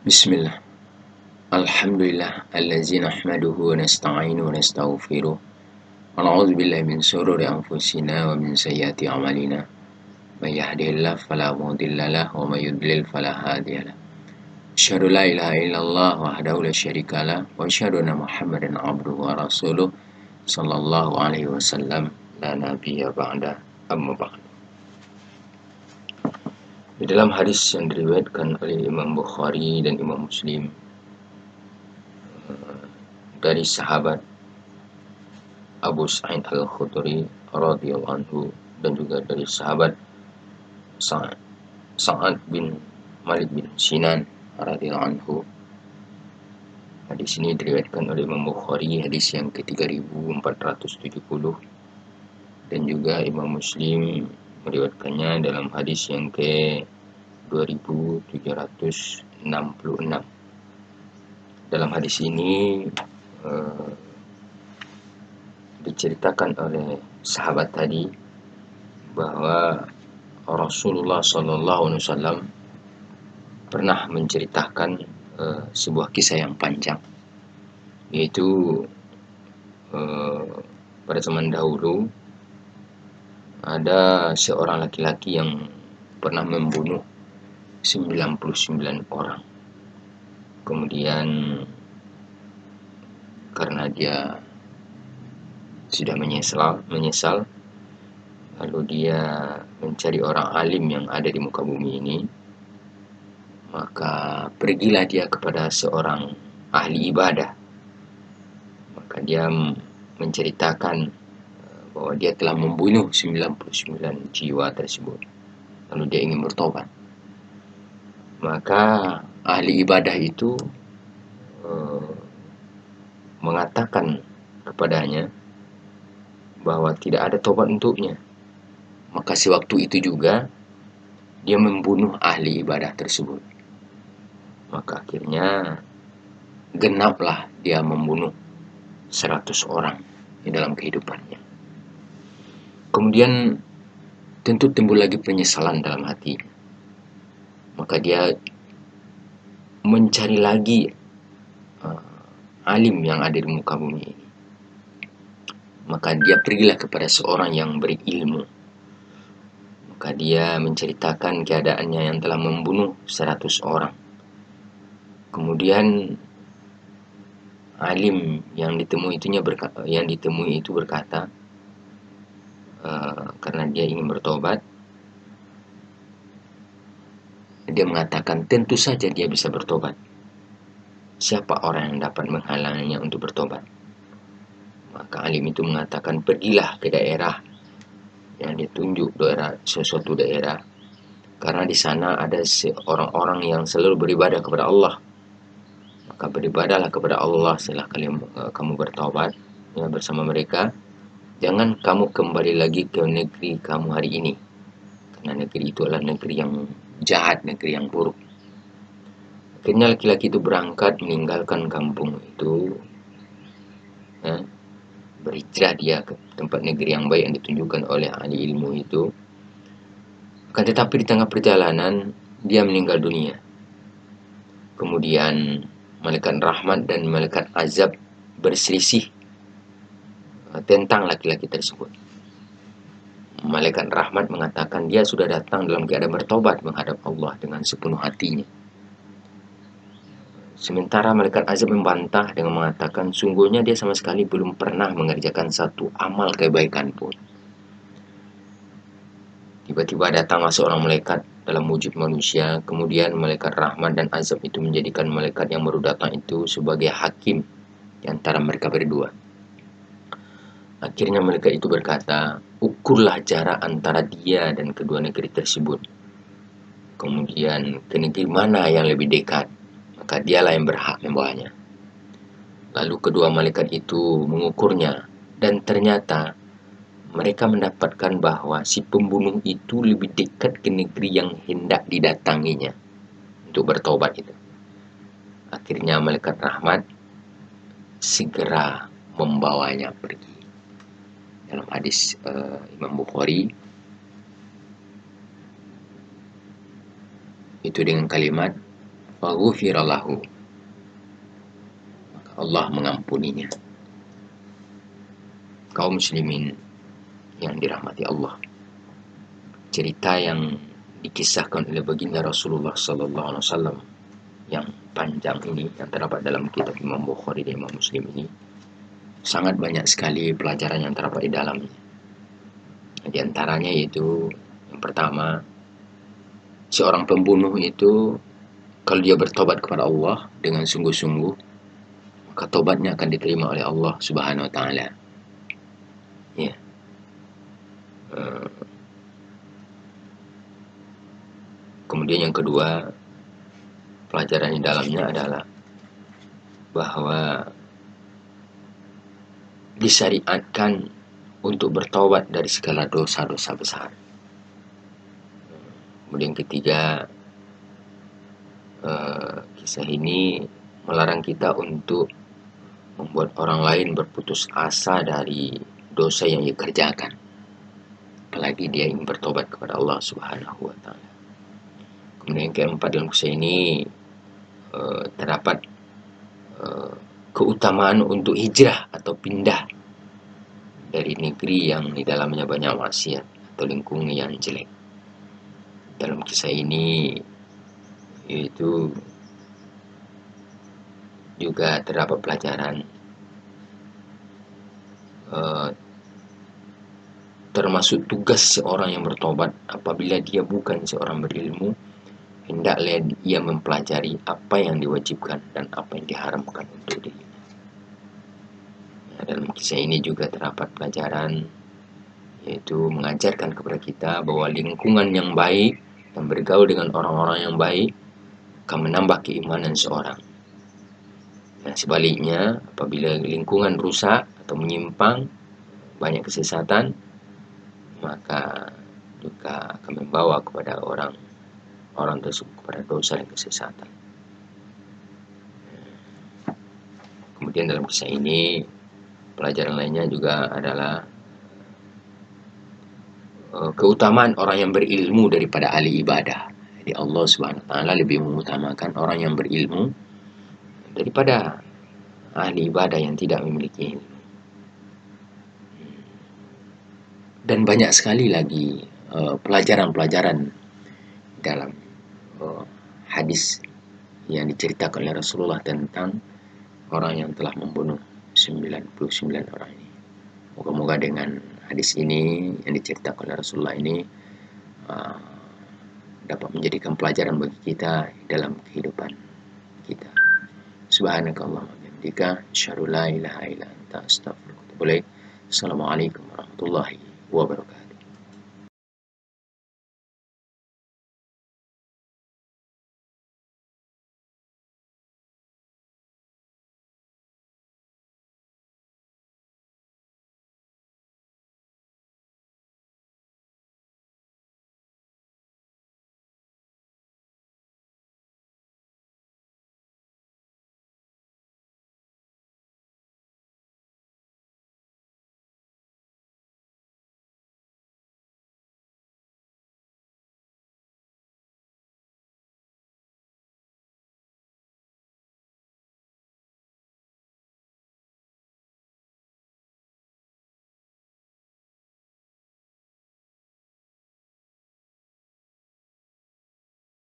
Bismillah. Alhamdulillah allazi nahmaduhu wa nasta'inu wa nastaghfiruh. Wa na'udzu billahi min shururi anfusina wa min sayyiati a'malina. May yahdihillahu fala mudhillalah wa may yudlil fala hadiyalah. Asyhadu la ilaha illallah wahdahu la syarikalah wa asyhadu anna Muhammadan abduhu wa rasuluh sallallahu alaihi wasallam la nabiyya ba'da amma ba'd. Di dalam hadis yang diriwayatkan oleh Imam Bukhari dan Imam Muslim dari sahabat Abu Sa'id Al-Khudri radhiyallahu anhu dan juga dari sahabat Sa'ad bin Malik bin Sinan radhiyallahu anhu. Hadis ini diriwayatkan oleh Imam Bukhari hadis yang ke-3470 dan juga Imam Muslim meriwayatkannya dalam hadis yang ke-2766. Dalam hadis ini diceritakan oleh sahabat tadi bahwa Rasulullah SAW pernah menceritakan sebuah kisah yang panjang, yaitu pada zaman dahulu ada seorang laki-laki yang pernah membunuh 99 orang. Kemudian karena dia sudah menyesal, lalu dia mencari orang alim yang ada di muka bumi ini. Maka pergilah dia kepada seorang ahli ibadah. Maka dia menceritakan bahwa dia telah membunuh 99 jiwa tersebut. Lalu dia ingin bertobat. Maka ahli ibadah itu mengatakan kepadanya bahwa tidak ada tobat untuknya. Maka sewaktu itu juga dia membunuh ahli ibadah tersebut. Maka akhirnya genaplah dia membunuh 100 orang di dalam kehidupannya. Kemudian tentu timbul lagi penyesalan dalam hati. Maka dia mencari lagi alim yang ada di muka bumi ini. Maka dia pergilah kepada seorang yang berilmu. Maka dia menceritakan keadaannya yang telah membunuh 100 orang. Kemudian alim yang ditemui itu berkata, karena dia ingin bertobat, dia mengatakan tentu saja dia bisa bertobat. Siapa orang yang dapat menghalanginya untuk bertobat? Maka alim itu mengatakan, pergilah ke daerah yang ditunjuk, suatu daerah, karena di sana ada orang-orang yang selalu beribadah kepada Allah. Maka beribadahlah kepada Allah setelah kamu bertobat bersama mereka. Jangan kamu kembali lagi ke negeri kamu hari ini, karena negeri itu adalah negeri yang jahat, negeri yang buruk. Akhirnya laki-laki itu berangkat meninggalkan kampung itu, berhijrah dia ke tempat negeri yang baik yang ditunjukkan oleh ahli ilmu itu. Akan tetapi di tengah perjalanan dia meninggal dunia. Kemudian malaikat rahmat dan malaikat azab berselisih tentang laki-laki tersebut. Malaikat rahmat mengatakan dia sudah datang dalam keadaan bertobat menghadap Allah dengan sepenuh hatinya. Sementara malaikat azab membantah dengan mengatakan sungguhnya dia sama sekali belum pernah mengerjakan satu amal kebaikan pun. Tiba-tiba datanglah seorang malaikat dalam wujud manusia. Kemudian malaikat rahmat dan azab itu menjadikan malaikat yang baru datang itu sebagai hakim di antara mereka berdua. Akhirnya malaikat itu berkata, ukurlah jarak antara dia dan kedua negeri tersebut. Kemudian ke negeri mana yang lebih dekat, maka dialah yang berhak membawanya. Lalu kedua malaikat itu mengukurnya, dan ternyata mereka mendapatkan bahwa si pembunuh itu lebih dekat ke negeri yang hendak didatanginya untuk bertobat itu. Akhirnya malaikat rahmat segera membawanya pergi. Dalam hadis Imam Bukhari itu dengan kalimat faghufira lahu, maka Allah mengampuninya. Kaum muslimin yang dirahmati Allah, cerita yang dikisahkan oleh baginda Rasulullah sallallahu alaihi wasallam yang panjang ini, yang terdapat dalam kitab Imam Bukhari dan Imam Muslim ini, sangat banyak sekali pelajaran yang terdapat di dalamnya. Di antaranya yaitu, yang pertama, seorang pembunuh itu kalau dia bertobat kepada Allah dengan sungguh-sungguh, maka tobatnya akan diterima oleh Allah Subhanahu wa taala. Ya. Kemudian yang kedua, pelajaran di dalamnya adalah bahwa disyariatkan untuk bertobat dari segala dosa-dosa besar. Kemudian ketiga, kisah ini melarang kita untuk membuat orang lain berputus asa dari dosa yang ia kerjakan, apalagi dia ingin bertobat kepada Allah Subhanahu wa taala. Kemudian yang keempat, dalam kisah ini terdapat keutamaan untuk hijrah atau pindah dari negeri yang di dalamnya banyak maksiat atau lingkungan yang jelek. Dalam kisah ini yaitu juga terdapat pelajaran termasuk tugas seorang yang bertobat apabila dia bukan seorang berilmu, hendaklah ia mempelajari apa yang diwajibkan dan apa yang diharamkan untuk dirinya. Dalam kisah ini juga terdapat pelajaran, yaitu mengajarkan kepada kita bahwa lingkungan yang baik dan bergaul dengan orang-orang yang baik akan menambah keimanan seorang. Dan sebaliknya, apabila lingkungan rusak atau menyimpang, banyak kesesatan, maka juga akan membawa kepada orang tersebut kepada dosa dan kesesatan. Kemudian dalam kisah ini, pelajaran lainnya juga adalah keutamaan orang yang berilmu daripada ahli ibadah. Jadi Allah Subhanahu wa taala lebih mengutamakan orang yang berilmu daripada ahli ibadah yang tidak memiliki ilmu. Dan banyak sekali lagi pelajaran-pelajaran dalam hadis yang diceritakan oleh Rasulullah tentang orang yang telah membunuh 99 orang ini. Moga-moga dengan hadis ini yang diceritakan oleh Rasulullah ini dapat menjadikan pelajaran bagi kita dalam kehidupan kita. Subhanakallahumma wa bihamdika, asyhadu an la ilaha illa anta, astaghfiruka wa atubu ilaik. Assalamualaikum warahmatullahi wabarakatuh.